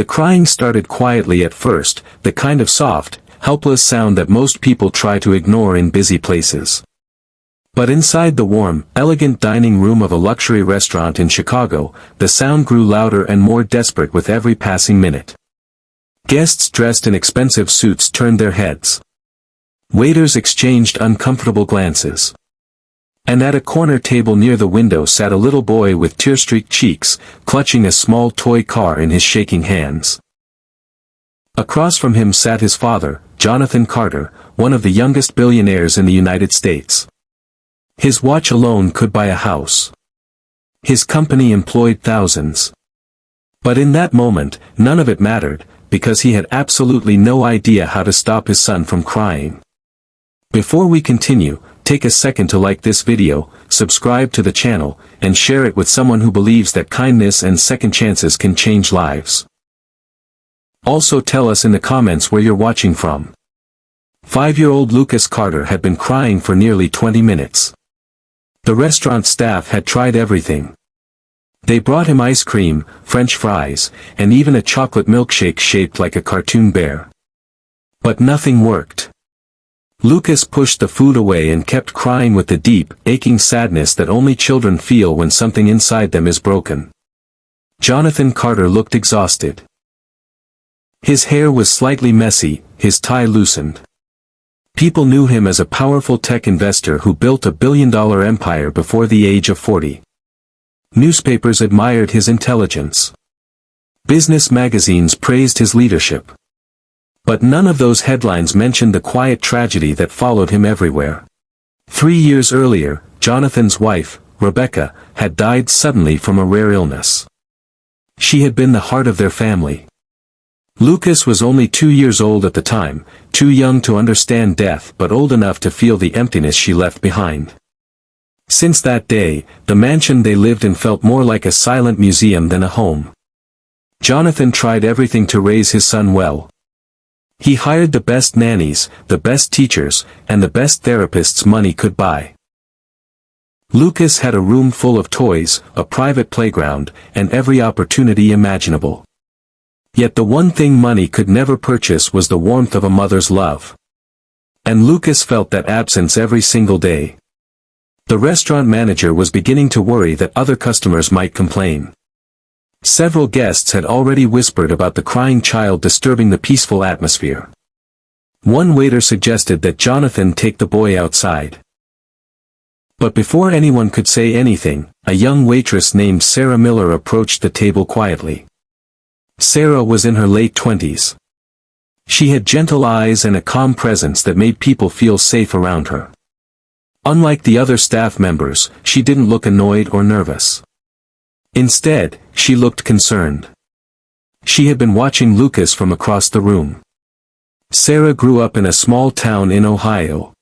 The crying started quietly at first, the kind of soft, helpless sound that most people try to ignore in busy places. But inside the warm, elegant dining room of a luxury restaurant in Chicago, the sound grew louder and more desperate with every passing minute. Guests dressed in expensive suits turned their heads. Waiters exchanged uncomfortable glances. And at a corner table near the window sat a little boy with tear-streaked cheeks, clutching a small toy car in his shaking hands. Across from him sat his father, Jonathan Carter, one of the youngest billionaires in the United States. His watch alone could buy a house. His company employed thousands. But in that moment, none of it mattered, because he had absolutely no idea how to stop his son from crying. Before we continue, take a second to like this video, subscribe to the channel, and share it with someone who believes that kindness and second chances can change lives. Also tell us in the comments where you're watching from. 5-year-old Lucas Carter had been crying for nearly 20 minutes. The restaurant staff had tried everything. They brought him ice cream, French fries, and even a chocolate milkshake shaped like a cartoon bear. But nothing worked. Lucas pushed the food away and kept crying with the deep, aching sadness that only children feel when something inside them is broken. Jonathan Carter looked exhausted. His hair was slightly messy, his tie loosened. People knew him as a powerful tech investor who built a billion-dollar empire before the age of 40. Newspapers admired his intelligence. Business magazines praised his leadership. But none of those headlines mentioned the quiet tragedy that followed him everywhere. 3 years earlier, Jonathan's wife, Rebecca, had died suddenly from a rare illness. She had been the heart of their family. Lucas was only 2 years old at the time, too young to understand death but old enough to feel the emptiness she left behind. Since that day, the mansion they lived in felt more like a silent museum than a home. Jonathan tried everything to raise his son well. He hired the best nannies, the best teachers, and the best therapists money could buy. Lucas had a room full of toys, a private playground, and every opportunity imaginable. Yet the one thing money could never purchase was the warmth of a mother's love. And Lucas felt that absence every single day. The restaurant manager was beginning to worry that other customers might complain. Several guests had already whispered about the crying child disturbing the peaceful atmosphere. One waiter suggested that Jonathan take the boy outside. But before anyone could say anything, a young waitress named Sarah Miller approached the table quietly. Sarah was in her late 20s. She had gentle eyes and a calm presence that made people feel safe around her. Unlike the other staff members, she didn't look annoyed or nervous. Instead, she looked concerned. She had been watching Lucas from across the room. Sarah grew up in a small town in Ohio.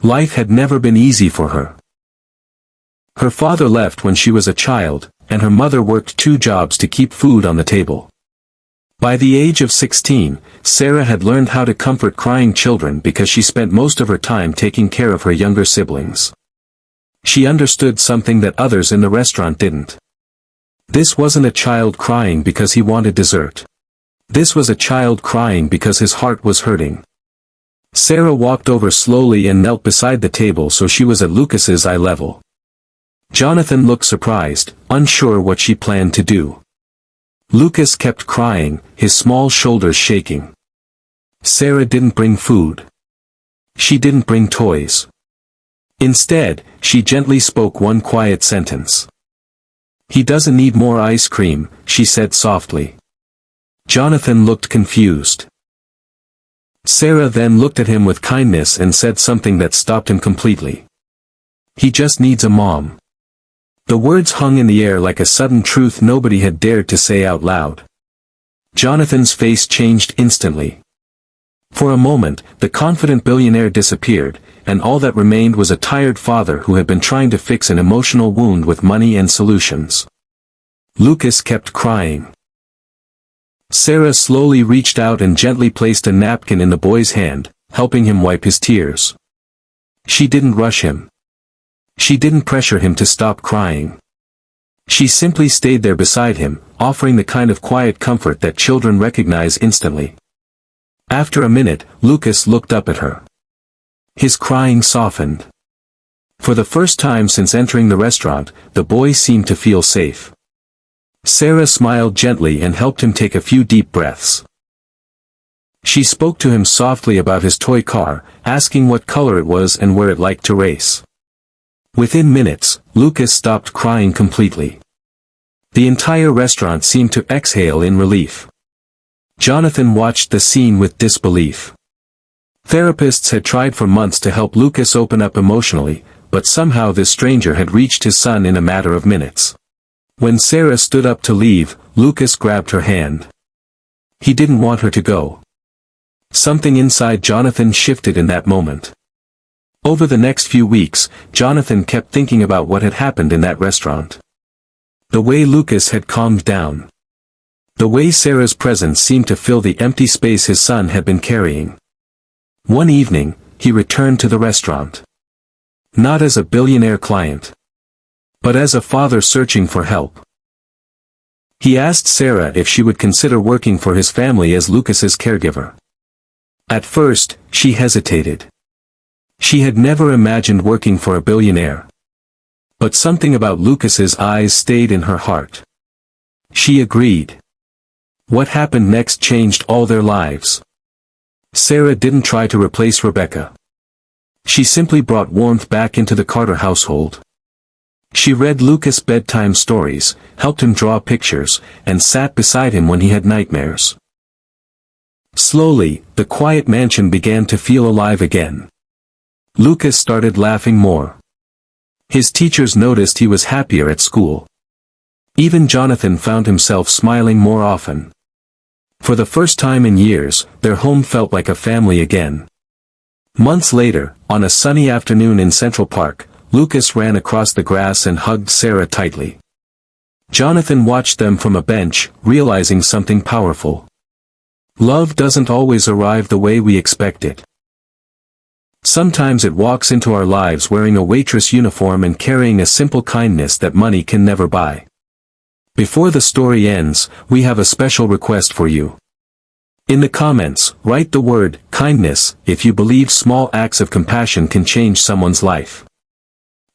Life had never been easy for her. Her father left when she was a child, and her mother worked 2 jobs to keep food on the table. By the age of 16, Sarah had learned how to comfort crying children because she spent most of her time taking care of her younger siblings. She understood something that others in the restaurant didn't. This wasn't a child crying because he wanted dessert. This was a child crying because his heart was hurting. Sarah walked over slowly and knelt beside the table so she was at Lucas's eye level. Jonathan looked surprised, unsure what she planned to do. Lucas kept crying, his small shoulders shaking. Sarah didn't bring food. She didn't bring toys. Instead, she gently spoke one quiet sentence. "He doesn't need more ice cream," she said softly. Jonathan looked confused. Sarah then looked at him with kindness and said something that stopped him completely. "He just needs a mom." The words hung in the air like a sudden truth nobody had dared to say out loud. Jonathan's face changed instantly. For a moment, the confident billionaire disappeared, and all that remained was a tired father who had been trying to fix an emotional wound with money and solutions. Lucas kept crying. Sarah slowly reached out and gently placed a napkin in the boy's hand, helping him wipe his tears. She didn't rush him. She didn't pressure him to stop crying. She simply stayed there beside him, offering the kind of quiet comfort that children recognize instantly. After a minute, Lucas looked up at her. His crying softened. For the first time since entering the restaurant, the boy seemed to feel safe. Sarah smiled gently and helped him take a few deep breaths. She spoke to him softly about his toy car, asking what color it was and where it liked to race. Within minutes, Lucas stopped crying completely. The entire restaurant seemed to exhale in relief. Jonathan watched the scene with disbelief. Therapists had tried for months to help Lucas open up emotionally, but somehow this stranger had reached his son in a matter of minutes. When Sarah stood up to leave, Lucas grabbed her hand. He didn't want her to go. Something inside Jonathan shifted in that moment. Over the next few weeks, Jonathan kept thinking about what had happened in that restaurant. The way Lucas had calmed down. The way Sarah's presence seemed to fill the empty space his son had been carrying. One evening, he returned to the restaurant. Not as a billionaire client, but as a father searching for help. He asked Sarah if she would consider working for his family as Lucas's caregiver. At first, she hesitated. She had never imagined working for a billionaire. But something about Lucas's eyes stayed in her heart. She agreed. What happened next changed all their lives. Sarah didn't try to replace Rebecca. She simply brought warmth back into the Carter household. She read Lucas bedtime stories, helped him draw pictures, and sat beside him when he had nightmares. Slowly, the quiet mansion began to feel alive again. Lucas started laughing more. His teachers noticed he was happier at school. Even Jonathan found himself smiling more often. For the first time in years, their home felt like a family again. Months later, on a sunny afternoon in Central Park, Lucas ran across the grass and hugged Sarah tightly. Jonathan watched them from a bench, realizing something powerful. Love doesn't always arrive the way we expect it. Sometimes it walks into our lives wearing a waitress uniform and carrying a simple kindness that money can never buy. Before the story ends, we have a special request for you. In the comments, write the word kindness if you believe small acts of compassion can change someone's life.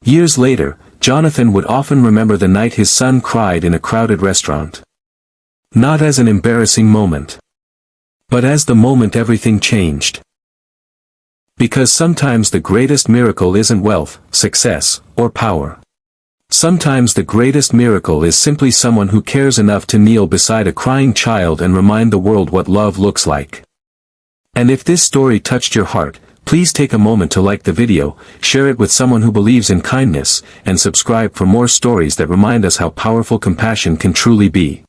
Years later, Jonathan would often remember the night his son cried in a crowded restaurant. Not as an embarrassing moment, but as the moment everything changed. Because sometimes the greatest miracle isn't wealth, success, or power. Sometimes the greatest miracle is simply someone who cares enough to kneel beside a crying child and remind the world what love looks like. And if this story touched your heart, please take a moment to like the video, share it with someone who believes in kindness, and subscribe for more stories that remind us how powerful compassion can truly be.